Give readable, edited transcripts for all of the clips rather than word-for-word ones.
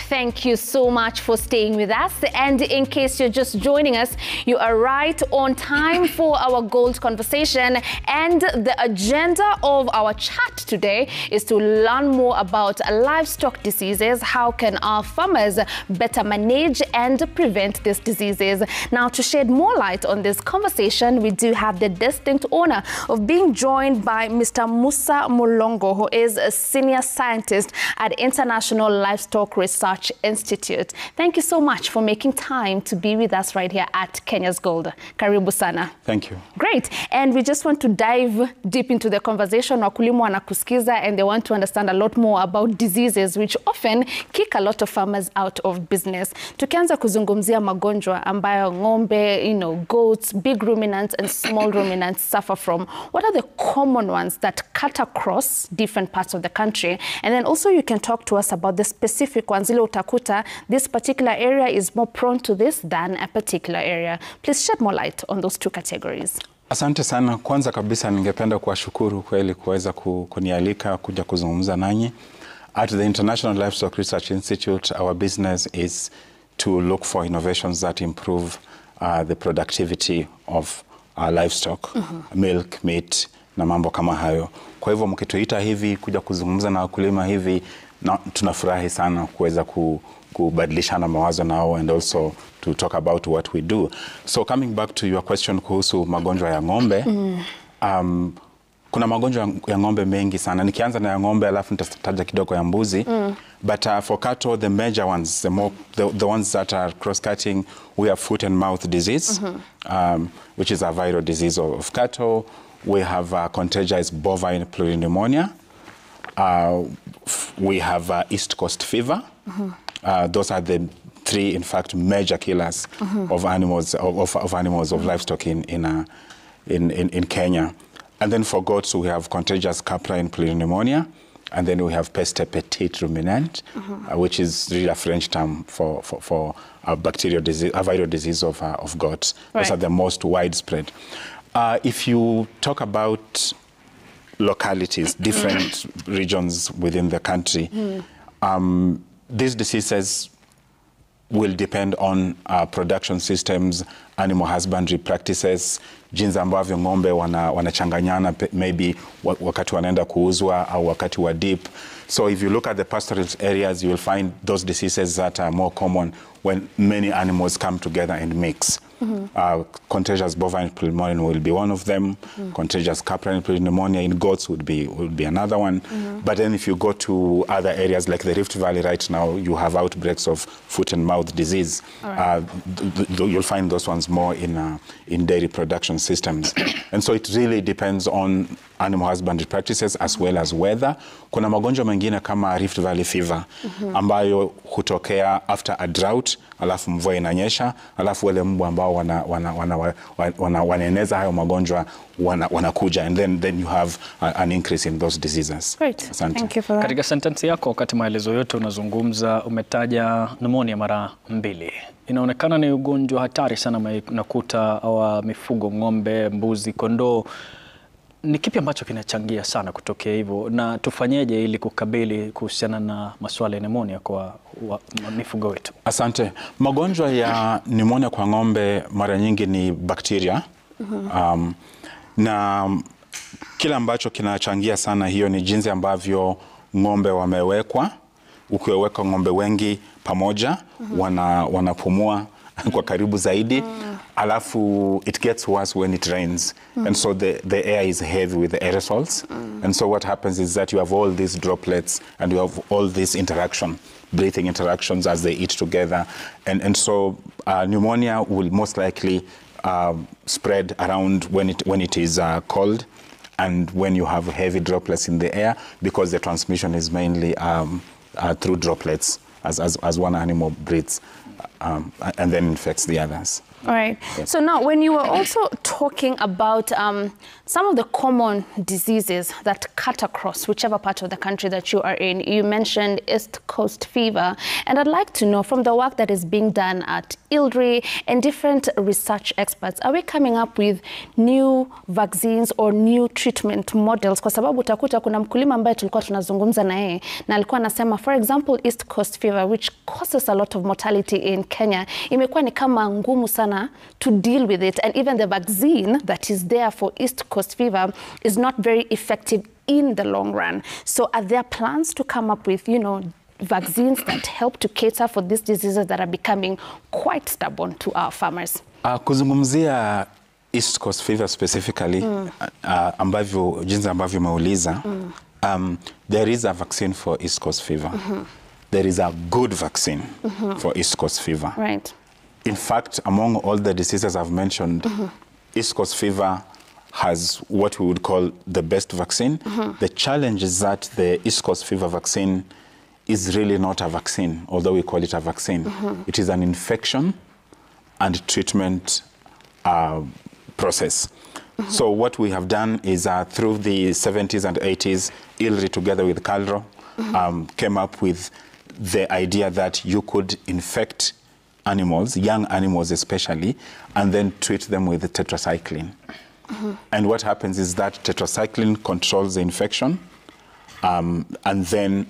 Thank you so much for staying with us. And in case you're just joining us, you are right on time for our gold conversation. And the agenda of our chat today is to learn more about livestock diseases. How can our farmers better manage and prevent these diseases? Now, to shed more light on this conversation, we do have the distinct honor of being joined by Mr. Musa Mulongo, who is a senior scientist at International Livestock Research Institute. Thank you so much for making time to be with us right here at Kenya's Gold. Karibu sana. Thank you. Great. And we just want to dive deep into the conversation. Wakulima wanakusikiza and they want to understand a lot more about diseases which often kick a lot of farmers out of business. Tukianza kuzungumzia magonjwa ambayo ng'ombe, goats, big ruminants and small ruminants suffer from. What are the common ones that cut across different parts of the country? And then also you can talk to us about the specific ones. Ile utakuta, this particular area is more prone to this than a particular area. Please shed more light on those two categories. Asante sana. Kwanza kabisa ningependa kuwashukuru kweli kuweza kunialika kuja kuzungumza nanyi. At the International Livestock Research Institute, our business is to look for innovations that improve the productivity of our livestock, milk, meat, na mambo kama hayo. Kwa hivyo mkituita hivi kuja kuzungumza na wakulima hivi, tunafurahi sana kuweza kubadilishana mawazo nao and also to talk about what we do. So coming back to your question kuhusu magonjwa ya ng'ombe, kuna magonjwa ya ng'ombe mengi sana. Nikianza na ya ng'ombe alafu nitataja kidogo ya mbuzi. But for cattle, the major ones, the ones that are cross-cutting, we have foot and mouth disease, which is a viral disease of cattle. We have contagious bovine pleuropneumonia. We have East Coast fever. Those are the three, in fact, major killers of animals, of livestock in Kenya. And then for goats, we have contagious caprine pleuropneumonia. And then we have peste petite ruminant, which is really a French term for a bacterial disease, a viral disease of goats. Right. Those are the most widespread. If you talk about localities, different regions within the country, these diseases will depend on production systems, animal husbandry practices, jinsi ambavyo ng'ombe wanachanganyana maybe wakati wanaenda kuuzwa au wakati wa dip. So if you look at the pastoral areas, you will find those diseases that are more common when many animals come together and mix. Contagious bovine pneumonia will be one of them. Contagious caprine pneumonia in goats would be another one. But then if you go to other areas like the Rift Valley right now, you have outbreaks of foot and mouth disease. Right. You'll find those ones more in dairy production systems. And so it really depends on animal husbandry practices as well as weather. Kuna magonjwa mengine kama Rift Valley fever ambayo hutokea after a drought, alafu mvua inanyesha, alafu wale mbu ambao wanaeneza hayo magonjwa wanakuja, and then you have an increase in those diseases. Great. Thank you for that. Katika sentence yako wakati maelezo yote unazungumza umetaja pneumonia mara 2. Inaonekana ni ugonjwa hatari sana unakuta wa mifugo, ng'ombe, mbuzi, kondoo. Ni kipi ambacho kinachangia sana kutokea hivyo, na tufanyeje ili kukabili kuhusiana na masuala ya pneumonia kwa mifugo wetu? Asante. Magonjwa ya pneumonia kwa ng'ombe mara nyingi ni bakteria. Na kila ambacho kinachangia sana hiyo ni jinsi ambavyo ng'ombe wamewekwa. Ukiweka ng'ombe wengi pamoja, wanapumua kwa karibu zaidi. Alafu it gets worse when it rains. And so the air is heavy with the aerosols. And so what happens is that you have all these droplets and you have all this breathing interactions as they eat together. And so pneumonia will most likely spread around when it is cold and when you have heavy droplets in the air, because the transmission is mainly through droplets as one animal breathes and then infects the others. All right. Yes. So now, when you were also talking about some of the common diseases that cut across whichever part of the country that you are in, you mentioned East Coast fever. And I'd like to know, from the work that is being done at ILRI and different research experts, are we coming up with new vaccines or new treatment models? Kwa sababu utakuta kuna mkulima ambaye tulikuwa tunazungumza na yeye na alikuwa anasema, for example, East Coast fever, which causes a lot of mortality in Kenya, imekuwa ni kama ngumu sana to deal with it, and even the vaccine that is there for East Coast fever is not very effective in the long run. So are there plans to come up with, you know, vaccines that help to cater for these diseases that are becoming quite stubborn to our farmers? Kuzungumzia East Coast fever specifically, jinsi ambavyo umeuliza, there is a vaccine for East Coast fever. There is a good vaccine for East Coast fever. Right. In fact, among all the diseases I've mentioned, East Coast fever has what we would call the best vaccine. The challenge is that the East Coast fever vaccine is really not a vaccine, although we call it a vaccine. It is an infection and treatment process. So what we have done is through the 70s and 80s, ILRI together with Calro came up with the idea that you could infect animals, young animals especially, and then treat them with tetracycline. And what happens is that tetracycline controls the infection, and then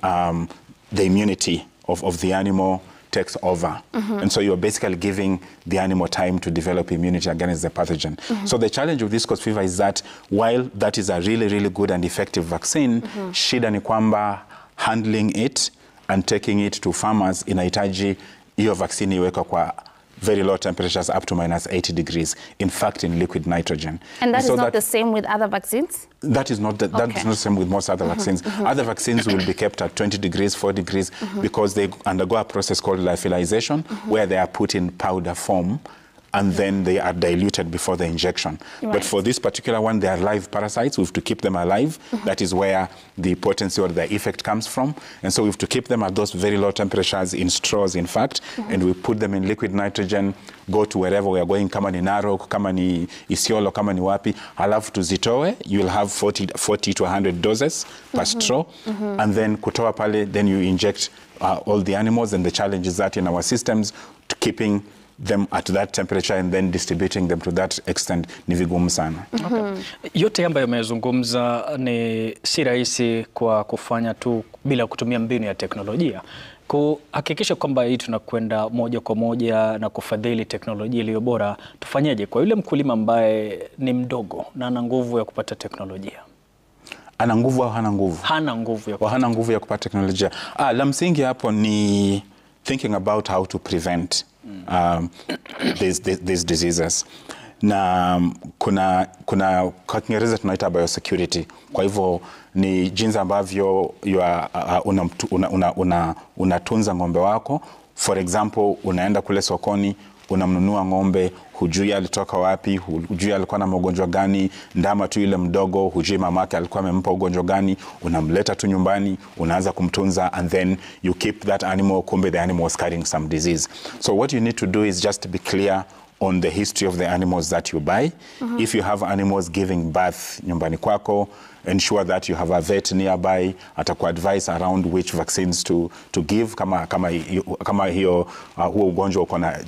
the immunity of the animal takes over. And so you're basically giving the animal time to develop immunity against the pathogen. So the challenge with East Coast fever is that while that is a really, really good and effective vaccine, shida ni kwamba handling it and taking it to farmers inahitaji hiyo vaccine iwekwa kwa very low temperatures up to -80 degrees, in fact in liquid nitrogen. And that is not the same with other vaccines? That is not the same with most other vaccines. Other vaccines will be kept at 20 degrees, 4 degrees, because they undergo a process called lyophilization, where they are put in powder form and then they are diluted before the injection. Right. But for this particular one, they are live parasites. We have to keep them alive. That is where the potency or the effect comes from. And so we have to keep them at those very low temperatures in straws, in fact, and we put them in liquid nitrogen, go to wherever we are going, kama ni Narok, kama ni Isiolo, kama ni wapi, halafu tuzitoe. You will have 40 to 100 doses per straw, and then kutoa pale, then you inject all the animals, and the challenge is that in our systems, keeping them at that temperature and then distributing them to that extent ni vigumu sana. Yote ambayo umezungumza ni si rahisi kwa kufanya tu bila kutumia mbinu ya teknolojia. Kuhakikisha kwamba hii tunakwenda moja kwa moja na kufadhili teknolojia iliyo bora, tufanyeje kwa yule mkulima ambaye ni mdogo na ana nguvu ya kupata teknolojia? Ana nguvu au hana nguvu? Hana nguvu ya kupata teknolojia. La msingi hapo ni thinking about how to prevent these diseases. Na kuna kwa Kiingereza tunaita biosecurity. Kwa hivyo ni jinsi ambavyo unatunza ng'ombe wako. For example, unaenda kule sokoni, unamnunua ng'ombe, hujui alitoka wapi, hujui alikuwa na magonjwa gani, ndama tu ile mdogo, hujui mamake alikuwa amempa ugonjwa gani, unamleta tu nyumbani, unaanza kumtunza, and then you keep that animal, kumbe the animal was carrying some disease. So what you need to do is just to be clear on the history of the animals that you buy. If you have animals giving birth nyumbani kwako, ensure that you have a vet nearby, atakuadvise around which vaccines to give, kama hiyo huo ugonjwa uko na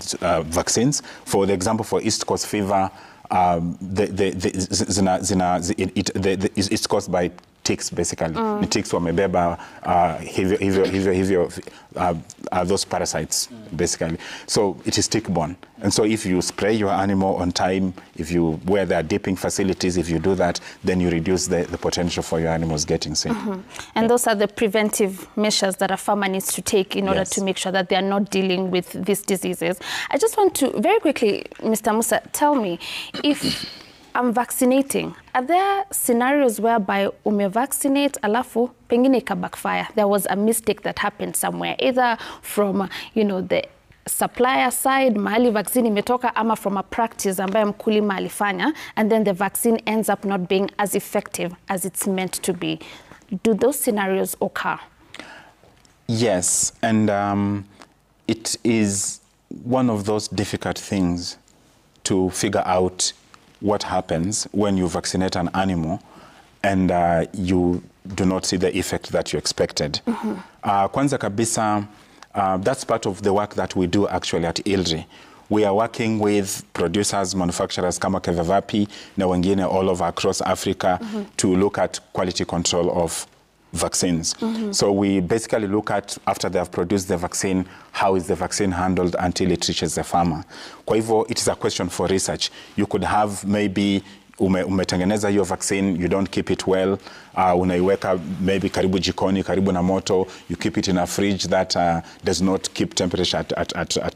vaccines. For the example, for East Coast fever, it's caused by ticks basically. The ticks wamebeba those parasites basically. So it is tick-borne. And so if you spray your animal on time, where there are dipping facilities, if you do that, then you reduce the potential for your animals getting sick. And those are the preventive measures that a farmer needs to take in order to make sure that they are not dealing with these diseases. I just want to, very quickly, Mr. Musa, tell me, if I'm vaccinating, are there scenarios whereby vaccinate alafu pengine ka backfire? There was a mistake that happened somewhere, either from the supplier side, mahali vaccine imetoka, ama from a practice ambayo mkulima alifanya, and then the vaccine ends up not being as effective as it's meant to be. Do those scenarios occur? Yes, and it is one of those difficult things to figure out what happens when you vaccinate an animal and you do not see the effect that you expected. Kwanza kabisa, that's part of the work that we do actually at ILRI. We are working with producers, manufacturers kama Kevevapi na wengine all over across Africa to look at quality control of vaccines. So we basically look at, after they have produced the vaccine, how is the vaccine handled until it reaches the farmer. Kwa hivyo, it is a question for research. You could have maybe umetengeneza hiyo vaccine, you don't keep it well, unaiweka maybe karibu jikoni, karibu na moto, you keep it in a fridge that does not keep temperature at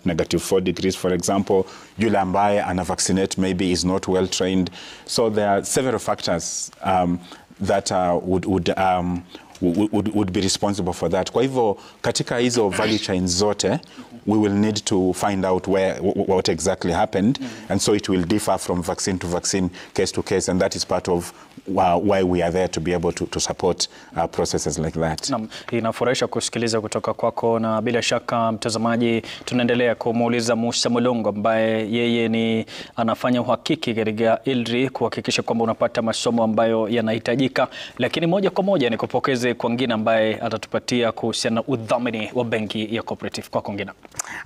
-4 degrees, for example. Yule ambaye ana vaccinate maybe is not well trained. So there are several factors that would be responsible for that. Kwa hivyo, katika hizo value chains zote, we will need to find out what exactly happened, and so it will differ from vaccine to vaccine, case to case, and that is part of why we are there to be able to support processes like that. Inafurahisha kusikiliza kutoka kwako, na bila shaka mtazamaji, tunaendelea kumuuliza Musa Mulongo ambaye yeye ni anafanya uhakiki katika ILRI kuhakikisha kwamba unapata masomo ambayo yanahitajika, lakini moja kwa moja ni kupokeze kwa Ngina ambaye atatupatia kuhusiana na udhamini wa benki ya cooperative. Kwa Ngina.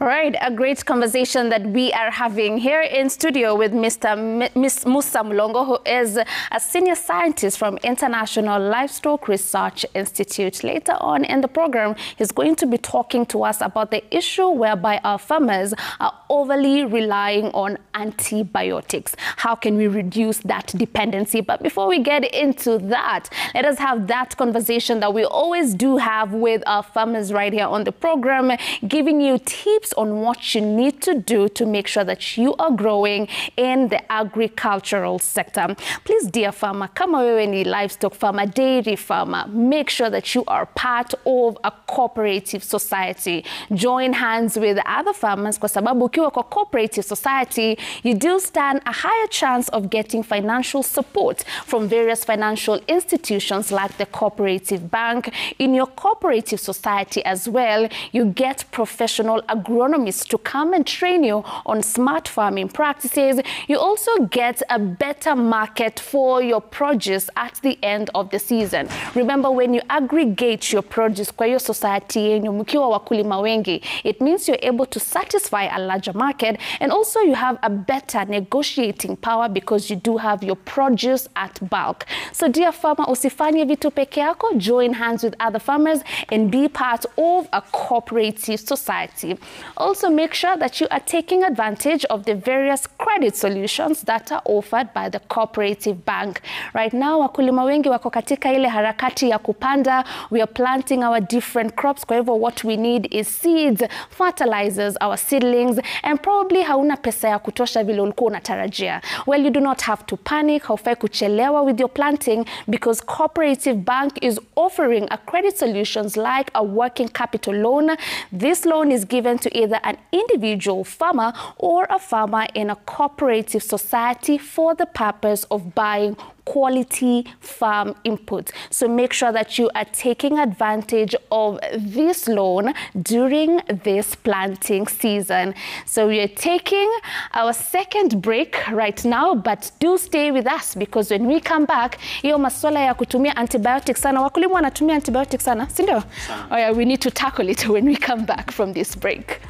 Right, a great conversation that we are having here in studio with Musa Mulongo, who is a senior scientist from International Livestock Research Institute. Later on in the program, he's going to be talking to us about the issue whereby our farmers are overly relying on antibiotics. How can we reduce that dependency? But before we get into that, let us have that conversation that we always do have with our farmers right here on the program, giving you tips on what you need to do to make sure that you are growing in the agricultural sector. Please, dear farmer, kama wewe ni livestock farmer, dairy farmer, make sure that you are part of a cooperative society. Join hands with other farmers, kwa sababu ukiwa kwa cooperative society, you do stand a higher chance of getting financial support from various financial institutions like the cooperative bank. In your cooperative society as well, you get professional agronomists to come and train you on smart farming practices. You also get a better market for your produce at the end of the season. Remember, when you aggregate your produce kwa your society yenyu mkiwa wakulima wengi, it means you're able to satisfy a larger market, and also you have a better negotiating power because you do have your produce at bulk. So dear farmer, usifanye vitu peke yako, join hands with other farmers and be part of a cooperative society. Also, make sure that you are taking advantage of the various credit solutions that are offered by the cooperative bank. Right now, wakulima wengi wako katika ile harakati ya kupanda. We are planting our different crops. Kwa hivyo, what we need is seeds, fertilizers, our seedlings, and probably hauna pesa ya kutosha vile ulikuwa unatarajia. Well, you do not have to panic. Haufai kuchelewa with your planting, because cooperative bank is offering a credit solutions like a working capital loan. This loan is given to either an individual farmer or a farmer in a cooperative society for the purpose of buying quality farm input. So make sure that you are taking advantage of this loan during this planting season. So we are taking our second break right now, but do stay with us, because when we come back, hiyo masuala ya kutumia antibiotics sana, wakulima wanatumia antibiotics sana, si ndio? Oh yeah, we need to tackle it when we come back from this break.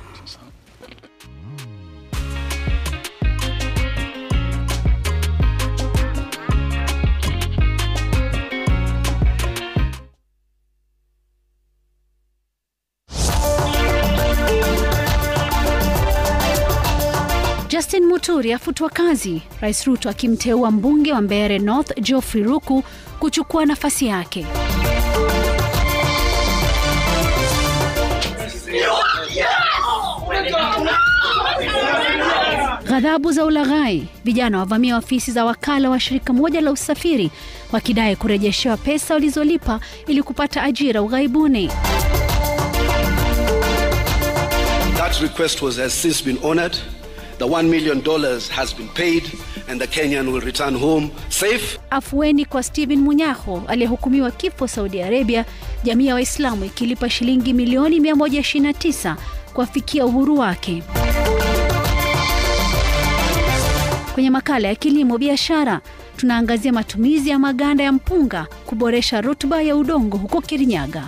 Justin Muturi afutwa kazi, Rais Ruto akimteua mbunge wa Mbeere North Geoffrey Ruku kuchukua nafasi yake. Ghadhabu za ulaghai, vijana wavamia ofisi za wakala wa shirika moja la usafiri wakidai kurejeshewa pesa walizolipa ili kupata ajira ughaibuni. That request has since been honored. The $1 million has been paid and the Kenyan will return home safe. Afueni kwa Stephen Munyaho aliyehukumiwa kifo Saudi Arabia, jamii ya Waislamu ikilipa shilingi milioni 129 kuafikia uhuru wake. Kwenye makala ya kilimo biashara, tunaangazia matumizi ya maganda ya mpunga kuboresha rutuba ya udongo huko Kirinyaga.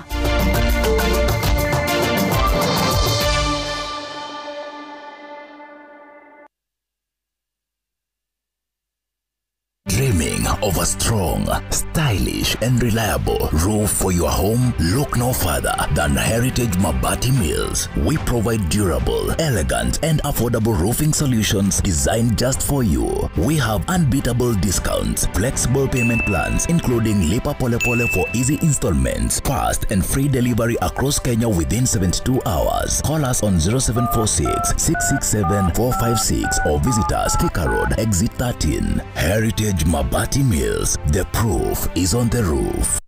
Dreaming of a strong, stylish and reliable roof for your home? Look no further than Heritage Mabati Mills. We provide durable, elegant and affordable roofing solutions designed just for you. We have unbeatable discounts, flexible payment plans including Lipa Pole Pole for easy installments, fast and free delivery across Kenya within 72 hours. Call us on 0746 667 456 or visit us Thika Road, Exit 13. Heritage Mabati Mills. The proof is on the roof.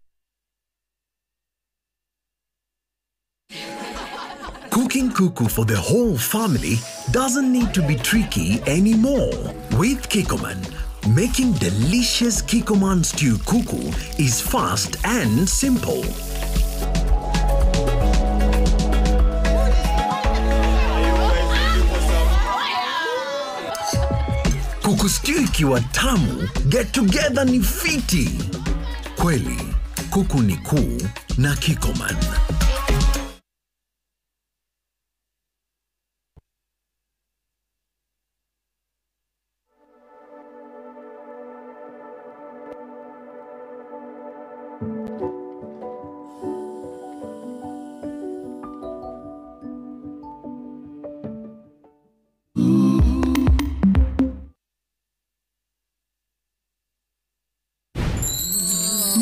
Cooking kuku for the whole family doesn't need to be tricky anymore. With Kikoman, making delicious Kikoman stew kuku is fast and simple. Kuku stew ikiwa tamu, get together ni fiti. Kweli, kuku ni kuu na Kikoman.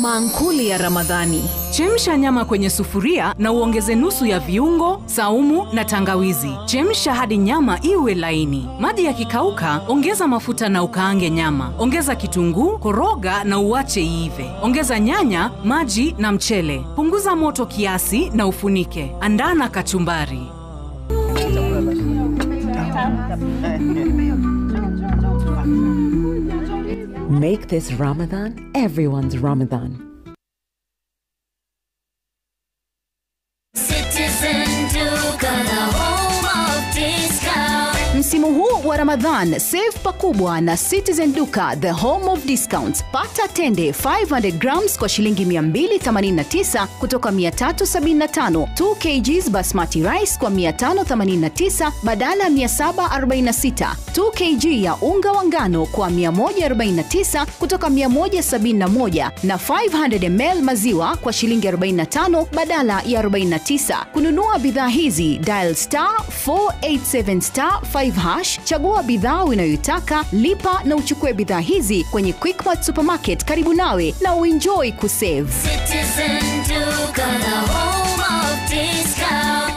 Mankuli ya Ramadhani. Chemsha nyama kwenye sufuria na uongeze nusu ya viungo, saumu na tangawizi. Chemsha hadi nyama iwe laini. Maji yakikauka, ongeza mafuta na ukaange nyama. Ongeza kitunguu, koroga na uache iive. Ongeza nyanya, maji na mchele. Punguza moto kiasi na ufunike. Andaa na kachumbari. Make this Ramadan everyone's Ramadan. Msimu huu wa Ramadhan, save pakubwa na Citizen Duka, the home of discounts. Pata tende 500 grams kwa shilingi 289 kutoka 375, 2 kgs basmati rice kwa 589 badala 746, 2 kg ya unga wa ngano kwa 149 kutoka 171 na 500 ml maziwa kwa shilingi 45 badala ya 49. Kununua bidhaa hizi, dial *487*5 hash, chagua bidhaa unayoitaka, lipa na uchukue bidhaa hizi kwenye Quickmart supermarket karibu nawe na uenjoy kusave. Citizen Duka, the home of discount.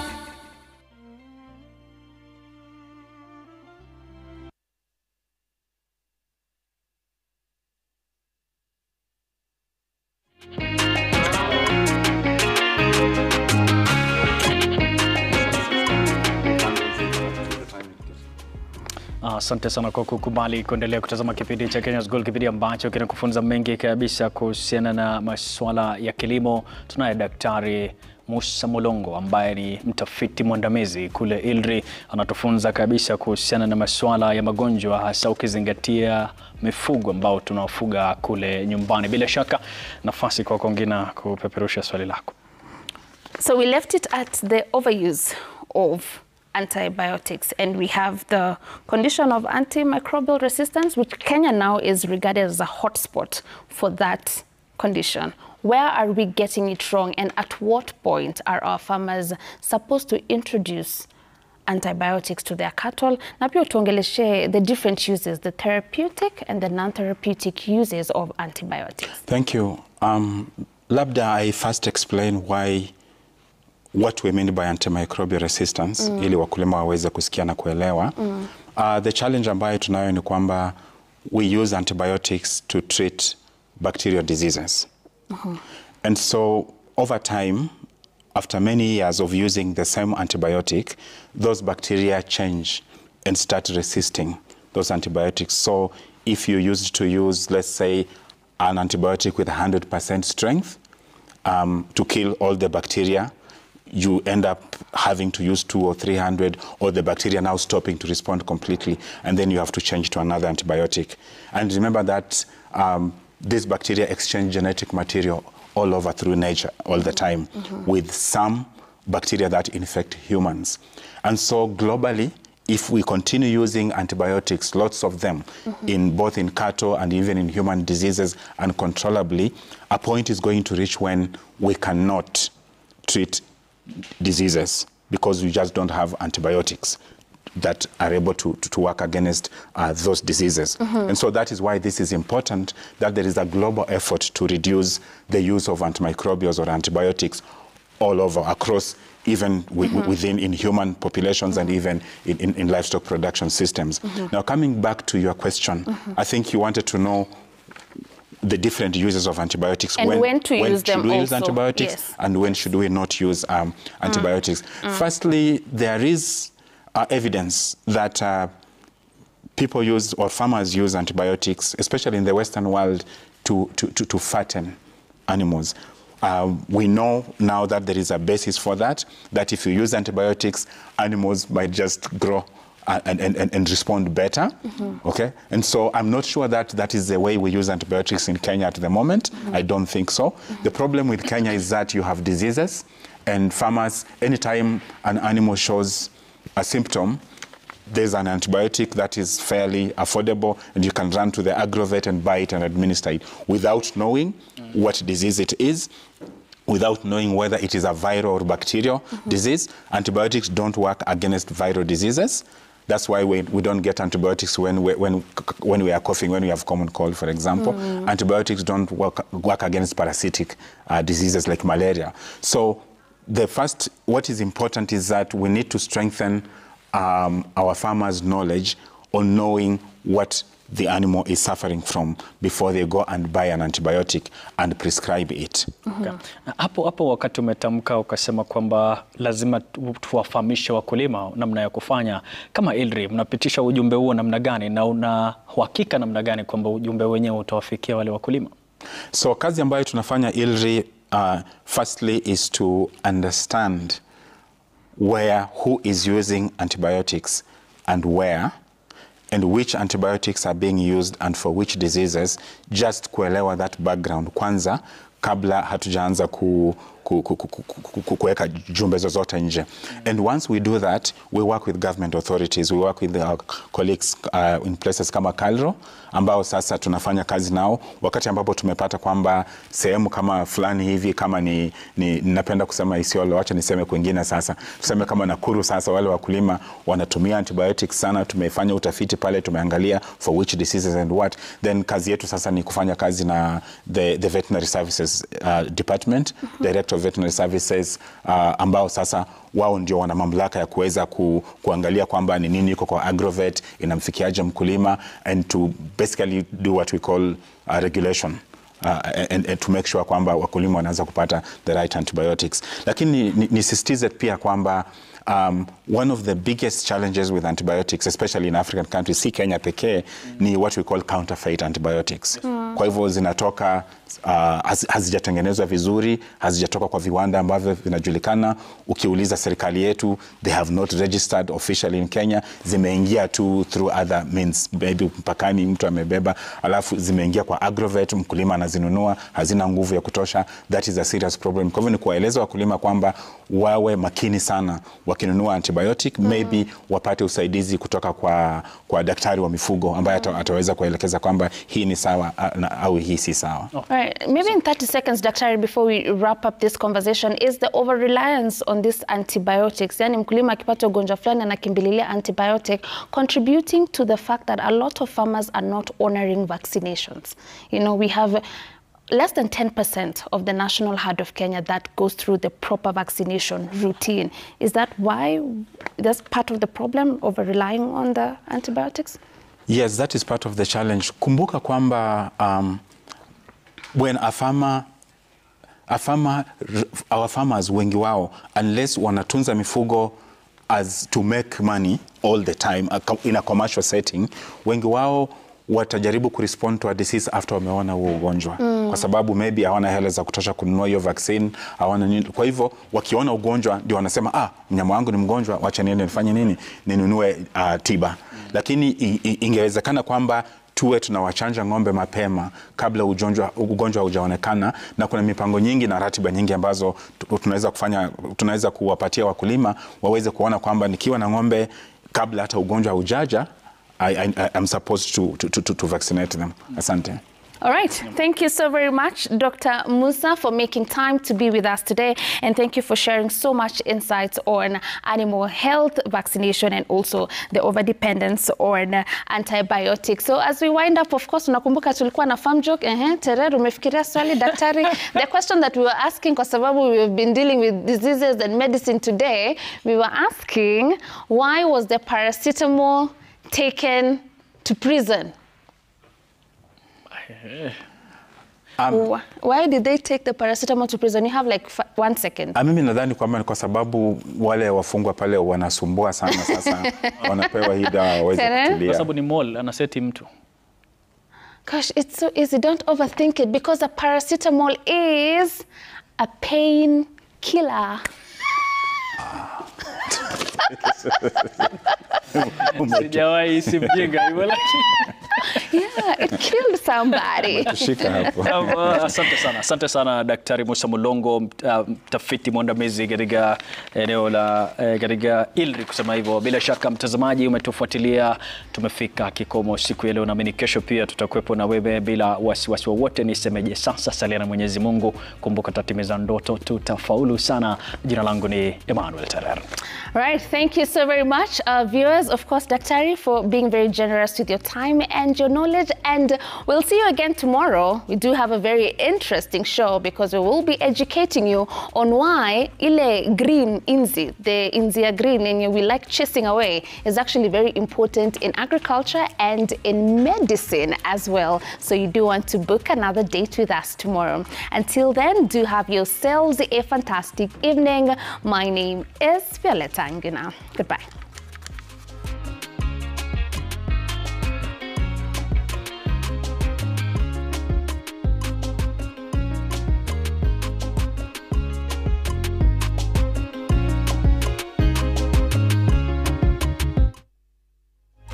Asante sana kwa kukubali kuendelea kutazama kipindi cha Kenya's Gold, kipindi ambacho kinakufunza mengi kabisa kuhusiana na masuala ya kilimo. Tunaye Daktari Musa Mulongo ambaye ni mtafiti mwandamizi kule ILRI, anatufunza kabisa kuhusiana na masuala ya magonjwa, hasa ukizingatia mifugo ambao tunawafuga kule nyumbani. Bila shaka nafasi kwa kongina kupeperusha swali lako. So we left it at the overuse of antibiotics, and we have the condition of antimicrobial resistance, which Kenya now is regarded as a hotspot for that condition. Where are we getting it wrong, and at what point are our farmers supposed to introduce antibiotics to their cattle? Na pia tuongeleshe the different uses, the therapeutic and the non-therapeutic uses of antibiotics. Thank you. Labda I first explain what we mean by antimicrobial resistance, ili wakulima waweze kusikia na kuelewa. The challenge ambayo tunayo ni kwamba we use antibiotics to treat bacterial diseases. And so over time, after many years of using the same antibiotic, those bacteria change and start resisting those antibiotics. So if you used to use, let's say, an antibiotic with 100% strength to kill all the bacteria, you end up having to use 200 or 300, or the bacteria now stopping to respond completely, and then you have to change to another antibiotic. And remember that these bacteria exchange genetic material all over through nature all the time, with some bacteria that infect humans. And so globally, if we continue using antibiotics, lots of them, in both in cattle and even in human diseases uncontrollably, a point is going to reach when we cannot treat diseases because we just don't have antibiotics that are able to work against those diseases. And so that is why this is important, that there is a global effort to reduce the use of antimicrobials or antibiotics all over, across, even within in human populations and even in livestock production systems. Now, coming back to your question, I think you wanted to know the different uses of antibiotics. And when to use them should we also. use antibiotics, Yes. and when should we not use antibiotics? Firstly, there is evidence that people use, or farmers use antibiotics, especially in the Western world, to fatten animals. We know now that there is a basis for that if you use antibiotics, animals might just grow and respond better, okay? And so I'm not sure that is the way we use antibiotics in Kenya at the moment. I don't think so. The problem with Kenya is that you have diseases, and farmers, anytime an animal shows a symptom, there's an antibiotic that is fairly affordable, and you can run to the agrovet and buy it and administer it without knowing what disease it is, without knowing whether it is a viral or bacterial disease. Antibiotics don't work against viral diseases. That's why we don't get antibiotics when we are coughing, when we have common cold, for example. Antibiotics don't work against parasitic diseases like malaria. So what is important is that we need to strengthen our farmers' knowledge on knowing what the animal is suffering from before they go and buy an antibiotic and prescribe it. Okay. Hapo wakati umetamka ukasema kwamba lazima tuwafahamishe wakulima namna ya kufanya. Kama ILRI, mnapitisha ujumbe huo namna gani, na una uhakika namna gani kwamba ujumbe wenyewe utawafikia wale wakulima? So kazi ambayo tunafanya ILRI, firstly is to understand who is using antibiotics and where, and which antibiotics are being used and for which diseases, just kuelewa that background kwanza kabla hatujaanza kuweka jumbe zozote nje. And once we do that, we work with government authorities, we work with our colleagues in places kama Cairo, ambao sasa tunafanya kazi nao, wakati ambapo tumepata kwamba sehemu kama fulani hivi, kama ninapenda kusema Isiolo, wacha niseme kwingine sasa, tuseme kama Nakuru sasa, wale wakulima wanatumia antibiotics sana, tumefanya utafiti pale, tumeangalia for which diseases and what, then kazi yetu sasa ni kufanya kazi na the veterinary services department, director of veterinary services, ambao sasa wao ndio wana mamlaka ya kuweza kuangalia kwamba ni nini iko kwa agrovet, inamfikiaje mkulima, and to basically do what we call regulation. And to make sure kwamba wakulima wanaanza kupata the right antibiotics. Lakini nisisitize pia kwamba one of the biggest challenges with antibiotics, especially in African countries, si Kenya pekee, ni what we call counterfeit antibiotics. Kwa hivyo zinatoka hazijatengenezwa vizuri, hazijatoka kwa viwanda ambavyo vinajulikana. Ukiuliza serikali yetu, they have not registered officially in Kenya. Zimeingia tu through other means, maybe mpakani mtu amebeba, alafu zimeingia kwa agrovet, mkulima anazinunua, hazina nguvu ya kutosha. That is a serious problem. Kwa hivyo ni kuwaeleza wakulima kwamba wawe makini sana wakinunua antibiotic, maybe wapate usaidizi kutoka kwa daktari wa mifugo ambaye ataweza kuelekeza kwamba hii ni sawa au hii si sawa. Right. Maybe in 30 seconds, Daktari, before we wrap up this conversation, is the over-reliance on these antibiotics, yani mkulima akipata ugonjwa fulani anakimbililia antibiotic, contributing to the fact that a lot of farmers are not honoring vaccinations? You know, we have less than 10% of the national herd of Kenya that goes through the proper vaccination routine. Is that why that's part of the problem, over-relying on the antibiotics? Yes, that is part of the challenge. Kumbuka kwamba when our farmers wengi wao, unless wanatunza mifugo as to make money all the time in a commercial setting, wengi wao watajaribu kurespond to a disease after wameona huo ugonjwa. kwa sababu maybe hawana hela za kutosha kununua hiyo vaccine, hawana nini. Kwa hivyo wakiona ugonjwa ndio wanasema mnyama wangu ni mgonjwa, wacha niende nifanye nini, ninunue tiba. Lakini ingewezekana kwamba tuwe tunawachanja ng'ombe mapema kabla ugonjwa hujaonekana, na kuna mipango nyingi na ratiba nyingi ambazo tunaweza kuwapatia wakulima waweze kuona kwamba nikiwa na ng'ombe kabla hata ugonjwa hujaja, I'm supposed to vaccinate them. Asante. All right. Thank you so very much, Dr. Musa, for making time to be with us today. And thank you for sharing so much insights on animal health, vaccination, and also the overdependence on antibiotics. So as we wind up, of course, unakumbuka tulikuwa na farm joke. Terer, umefikiria swali, daktari? The question that we were asking, kwa sababu we've been dealing with diseases and medicine today, we were asking, why was the paracetamol taken to prison? Why did they take the paracetamol to prison? You have like 1 second. Mimi nadhani kwamba ni kwa sababu wale wafungwa pale wanasumbua sana, sasa wanapewa hii dawa waweze kutulia. Kwa sababu ni mall anaseti mtu. Gosh, it's so easy. Don't overthink it, because a paracetamol is a pain killer. Sijawahi simjinga hivyo lakini yeah, it killed somebody. Asante sana Daktari Musa Mulongo, mtafiti mwandamizi katika eneo la katika ILRI kusema hivyo. Bila shaka mtazamaji umetufuatilia, tumefika kikomo siku ya leo, na mimi kesho pia tutakuwepo na wewe bila wasiwasi wowote. Nisemeje sasa, salia na Mwenyezi Mungu, kumbuka tatimiza ndoto, tutafaulu sana. Jina langu ni Emmanuel Terer. Right, thank you so very much, viewers. Of course, Daktari, for being very generous with your time and your knowledge. And we'll see you again tomorrow. We do have a very interesting show, because we will be educating you on why ile green inzi, the inzia green, and we like chasing away, is actually very important in agriculture and in medicine as well. So you do want to book another date with us tomorrow. Until then, do have yourselves a fantastic evening. My name is Violeta Ngina. Goodbye.